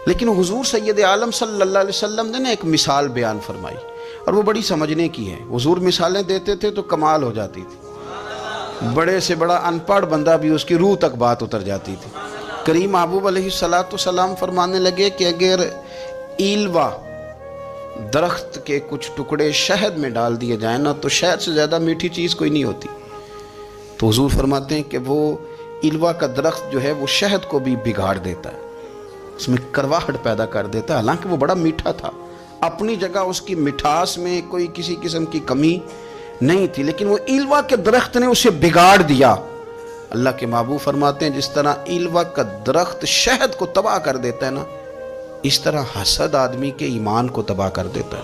لیکن حضور سید عالم صلی اللہ علیہ وسلم نے ایک مثال بیان فرمائی، اور وہ بڑی سمجھنے کی ہے۔ حضور مثالیں دیتے تھے تو کمال ہو جاتی تھی، بڑے سے بڑا ان پڑھ بندہ بھی اس کی روح تک بات اتر جاتی تھی۔ کریم محبوب علیہ السلام فرمانے لگے کہ اگر ایلوا درخت کے کچھ ٹکڑے شہد میں ڈال دیے جائیں نا تو شہد سے زیادہ میٹھی چیز کوئی نہیں ہوتی۔ تو حضور فرماتے ہیں کہ وہ ایلوا کا درخت جو ہے وہ شہد کو بھی بگاڑ دیتا ہے، اس میں کرواہٹ پیدا کر دیتا ہے، حالانکہ وہ بڑا میٹھا تھا، اپنی جگہ اس کی مٹھاس میں کوئی کسی قسم کی کمی نہیں تھی، لیکن وہ ایلوا کے درخت نے اسے بگاڑ دیا۔ اللہ کے محبوب فرماتے ہیں جس طرح ایلوا کا درخت شہد کو تباہ کر دیتا ہے نا، اس طرح حسد آدمی کے ایمان کو تباہ کر دیتا ہے۔